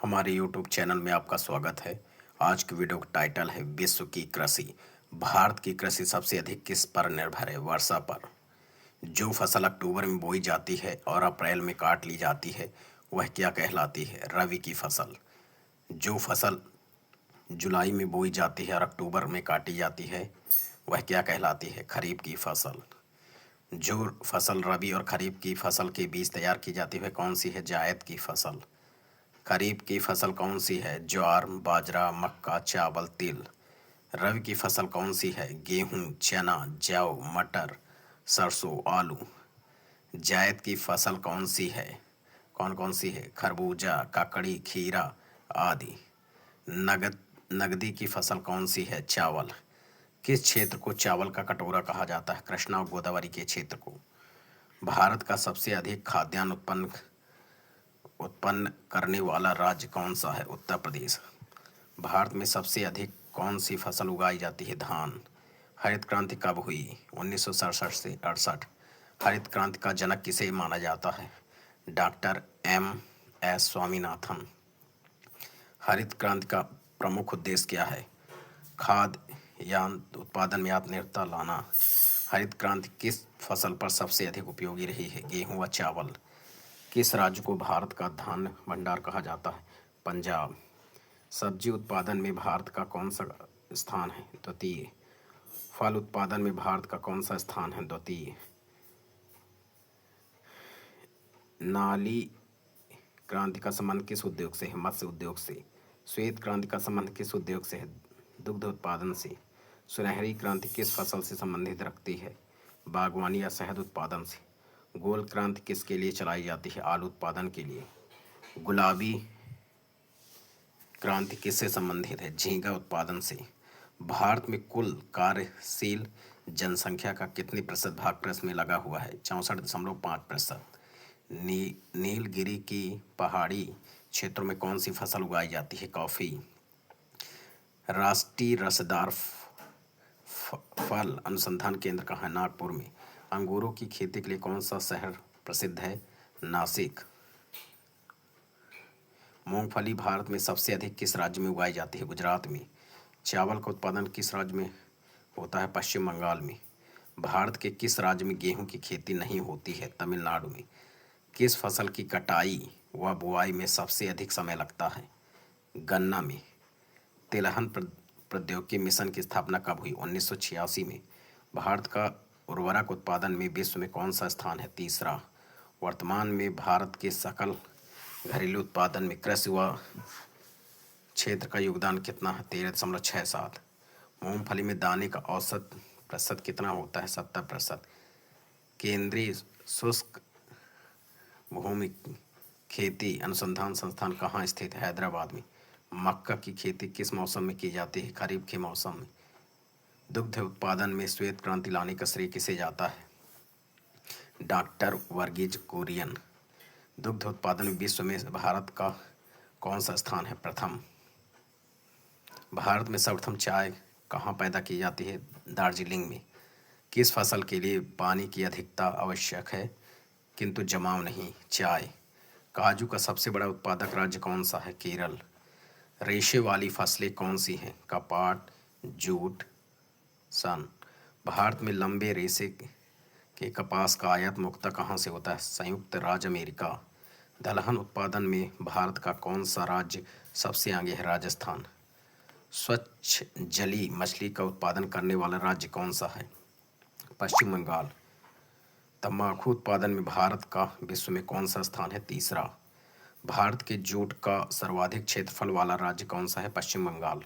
हमारे YouTube channel में आपका स्वागत है। आज की वीडियो का टाइटल है विश्व की कृषि। भारत की कृषि सबसे अधिक किस पर निर्भर है? वर्षा पर। जो फसल अक्टूबर में बोई जाती है और अप्रैल में काट ली जाती है वह क्या कहलाती है? रबी की फसल। जो फसल जुलाई में बोई जाती है और अक्टूबर में काटी जाती है वह क्या कहलाती है? खरीफ की फसल। जो फसल रबी और खरीफ की फसल के बीच तैयार की जाती है कौन सी है? जायद की फसल। खरीफ की फसल कौन सी है? ज्वार, बाजरा, मक्का, चावल, तिल। रबी की फसल कौन सी है? गेहूँ, चना, जौ, मटर, सरसों, आलू। जायद की फसल कौन सी है? कौन कौन सी है? खरबूजा, ककड़ी, खीरा आदि। नगदी की फसल कौन सी है? चावल। किस क्षेत्र को चावल का कटोरा कहा जाता है? कृष्णा और गोदावरी के क्षेत्र को। भारत का सबसे अधिक खाद्यान्न उत्पन्न करने वाला राज्य कौन सा है? उत्तर प्रदेश। भारत में सबसे अधिक कौन सी फसल उगाई जाती है? धान। हरित क्रांति कब हुई? 1967 से 68। हरित क्रांति का जनक किसे माना जाता है? Doctor M.S. स्वामीनाथन। हरित क्रांति का प्रमुख उद्देश्य क्या है? खाद्यान्न उत्पादन में आत्मनिर्भरता लाना। हरित क्रांति किस फसल पर सबसे अधिक उपयोगी रही है? गेहूं व चावल। किस राज्य को भारत का धान्य भंडार कहा जाता है? पंजाब। सब्जी उत्पादन में भारत का कौन सा स्थान है? द्वितीय। फल उत्पादन में भारत का कौन सा स्थान है? द्वितीय। नाली क्रांति का संबंध किस उद्योग से है? मत्स्य उद्योग से। श्वेत क्रांति का संबंध किस उद्योग से है? दुग्ध उत्पादन से। सुनहरी क्रांति किस फसल से संबंधित रखती है? बागवानी या शहद उत्पादन से। गोल क्रांति किसके लिए चलाई जाती है? आलू उत्पादन के लिए। गुलाबी क्रांति किससे संबंधित है? झींगा उत्पादन से। भारत में कुल कार्यशील जनसंख्या का कितने प्रतिशत भाग कृषि में लगा हुआ है? 64.5%। नीलगिरी की पहाड़ी क्षेत्रों में कौन सी फसल उगाई जाती है? कॉफी। राष्ट्रीय रसदार फल अनुसंधान केंद्र कहाँ है? नागपुर में। अंगूरों की खेती के लिए कौन सा शहर प्रसिद्ध है? नासिक। मूंगफली भारत में सबसे अधिक किस राज्य में उगाई जाती है? गुजरात में। चावल का उत्पादन किस राज्य में होता है? पश्चिम बंगाल में। भारत के किस राज्य में गेहूं की खेती नहीं होती है? तमिलनाडु में। किस फसल की कटाई व बुआई में सबसे अधिक समय लगता है? गन्ना में। तिलहन प्रौद्योगिकी मिशन की स्थापना कब हुई? 1986 में। भारत का उर्वरक उत्पादन में विश्व में कौन सा स्थान है? तीसरा। वर्तमान में भारत के सकल घरेलू उत्पादन में कृषि व क्षेत्र का योगदान कितना है? 13.67। मूंगफली में दाने का औसत प्रतिशत कितना होता है? 70%। केंद्रीय शुष्क भूमि खेती अनुसंधान संस्थान कहाँ स्थित है? हैदराबाद में। मक्का की खेती किस मौसम में की जाती है? खरीफ के मौसम में। दुग्ध उत्पादन में श्वेत क्रांति लाने का श्रेय किसे जाता है? डॉक्टर वर्गीज कुरियन। दुग्ध उत्पादन में विश्व में भारत का कौन सा स्थान है? प्रथम। भारत में सर्वप्रथम चाय कहाँ पैदा की जाती है? दार्जिलिंग में। किस फसल के लिए पानी की अधिकता आवश्यक है किंतु जमाव नहीं? चाय। काजू का सबसे बड़ा उत्पादक राज्य कौन सा है? केरल। रेशे वाली फसलें कौन सी हैं? कपास, जूट, सन। भारत में लंबे रेशे के कपास का आयात मुख्यतः कहाँ से होता है? संयुक्त राज्य अमेरिका। दलहन उत्पादन में भारत का कौन सा राज्य सबसे आगे है? राजस्थान। स्वच्छ जलीय मछली का उत्पादन करने वाला राज्य कौन सा है? पश्चिम बंगाल। तंबाकू उत्पादन में भारत का विश्व में कौन सा स्थान है? तीसरा। भारत के जूट का सर्वाधिक क्षेत्रफल वाला राज्य कौन सा है? पश्चिम बंगाल।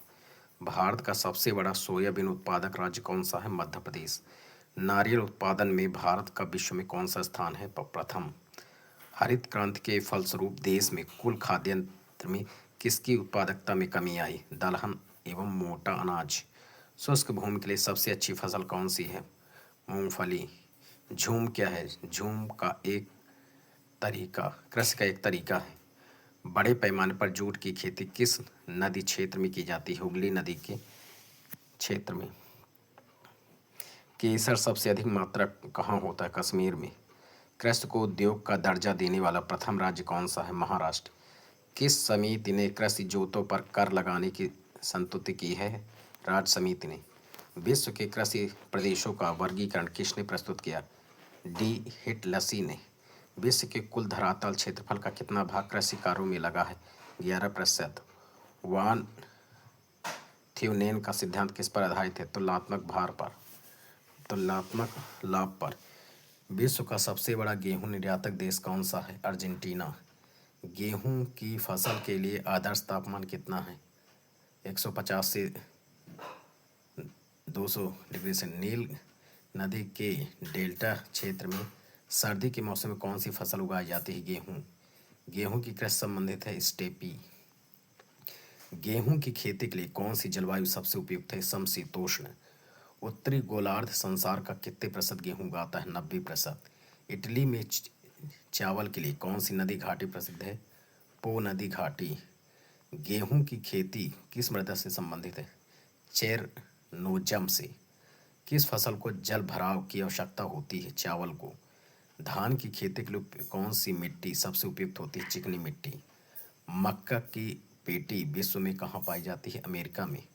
भारत का सबसे बड़ा सोयाबीन उत्पादक राज्य कौन सा है? मध्य प्रदेश। नारियल उत्पादन में भारत का विश्व में कौन सा स्थान है? प्रथम। हरित क्रांति के फलस्वरूप देश में कुल खाद्यान्न में किसकी उत्पादकता में कमी आई? दलहन एवं मोटा अनाज। शुष्क भूमि के लिए सबसे अच्छी फसल कौन सी है? मूंगफली। झूम क्या है? झूम का एक तरीका कृषि का एक तरीका है। बड़े पैमाने पर जूट की खेती किस नदी क्षेत्र में की जाती है? हुगली नदी के क्षेत्र में। केसर सबसे अधिक मात्रा कहाँ होता है? कश्मीर में। कृषि को उद्योग का दर्जा देने वाला प्रथम राज्य कौन सा है? महाराष्ट्र। किस समिति ने कृषि जोतों पर कर लगाने की संस्तुति की है? राज्य समिति ने। विश्व के कृषि प्रदेशों का वर्गीकरण किसने प्रस्तुत किया? डी हिटलसी ने। विश्व के कुल धरातल क्षेत्रफल का कितना भाग कृषि कार्यों में लगा है? 11%। वान थ्योनेन का सिद्धांत किस पर आधारित है? तुलनात्मक भार पर, तुलनात्मक लाभ पर। विश्व का सबसे बड़ा गेहूं निर्यातक देश कौन सा है? अर्जेंटीना। गेहूं की फसल के लिए आदर्श तापमान कितना है? 150 से 200 डिग्री से। नील नदी के डेल्टा क्षेत्र में सर्दी के मौसम में कौन सी फसल उगाई जाती है? गेहूं। गेहूं की कृषि संबंधित है स्टेपी। गेहूं की खेती के लिए कौन सी जलवायु सबसे उपयुक्त है? समशीतोष्ण। उत्तरी गोलार्ध संसार का कितने प्रतिशत गेहूं उगाता है? 90%। इटली में चावल के लिए कौन सी नदी घाटी प्रसिद्ध है? पो नदी घाटी। गेहूं की खेती किस मृदा से संबंधित है? चेरनोजम से। किस फसल को जल भराव की आवश्यकता होती है? चावल को। धान की खेती के लिए कौन सी मिट्टी सबसे उपयुक्त होती है? चिकनी मिट्टी। मक्का की पेटी विश्व में कहाँ पाई जाती है? अमेरिका में।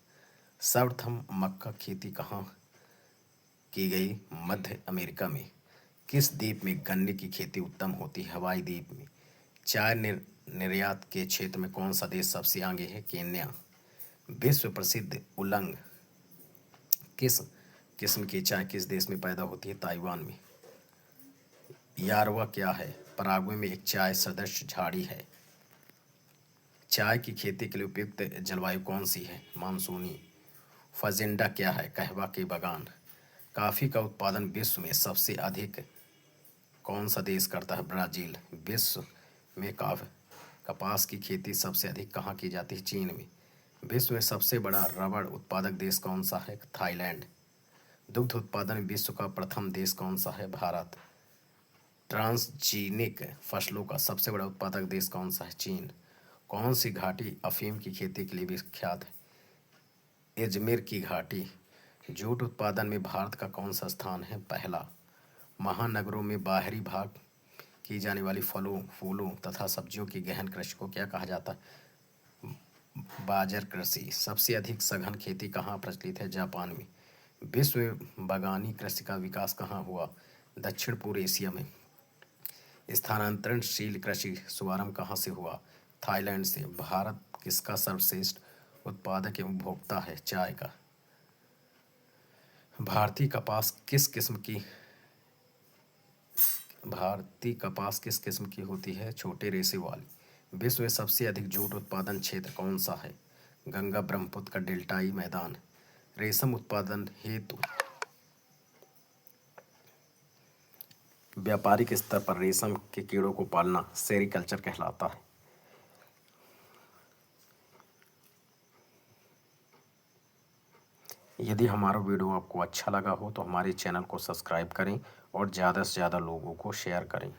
सर्वप्रथम मक्का खेती कहाँ की गई? मध्य अमेरिका में। किस द्वीप में गन्ने की खेती उत्तम होती है? हवाई द्वीप में। चाय निर्यात के क्षेत्र में कौन सा देश सबसे आगे है? केन्या। विश्व प्रसिद्ध उलंग किस किस्म की चाय किस देश में पैदा होती है? ताइवान में। यारवा क्या है? पराग्वे में एक चाय सदृश झाड़ी है। चाय की खेती के लिए उपयुक्त जलवायु कौन सी है? मानसूनी। फजेंडा क्या है? कहवा के बागान। कॉफ़ी का उत्पादन विश्व में सबसे अधिक कौन सा देश करता है? ब्राज़ील। विश्व में कपास की खेती सबसे अधिक कहाँ की जाती है? चीन में। विश्व में सबसे बड़ा रबड़ उत्पादक देश कौन सा है? थाईलैंड। दुग्ध उत्पादन में विश्व का प्रथम देश कौन सा है? भारत। ट्रांसजीनिक फसलों का सबसे बड़ा उत्पादक देश कौन सा है? चीन। कौन सी घाटी अफीम की खेती के लिए विख्यात है? अजमेर की घाटी। जूट उत्पादन में भारत का कौन सा स्थान है? पहला। महानगरों में बाहरी भाग की जाने वाली फलों फूलों तथा सब्जियों की गहन कृषि को क्या कहा जाता है? बाजर कृषि। सबसे अधिक सघन खेती कहाँ प्रचलित है? जापान में। विश्व में बागानी कृषि का विकास कहाँ हुआ? दक्षिण पूर्व एशिया में। स्थानांतरणशील कृषि शुभारंभ कहाँ से हुआ? थाईलैंड से। भारत किसका सर्वश्रेष्ठ उत्पादक एवं उपभोक्ता है? चाय का। भारतीय कपास किस किस्म की होती है? छोटे रेशे वाली। विश्व में सबसे अधिक जूट उत्पादन क्षेत्र कौन सा है? गंगा ब्रह्मपुत्र का डेल्टाई मैदान। रेशम उत्पादन हेतु व्यापारिक स्तर पर रेशम के कीड़ों को पालना सेरीकल्चर कहलाता है। यदि हमारा वीडियो आपको अच्छा लगा हो तो हमारे चैनल को सब्सक्राइब करें और ज़्यादा से ज़्यादा लोगों को शेयर करें।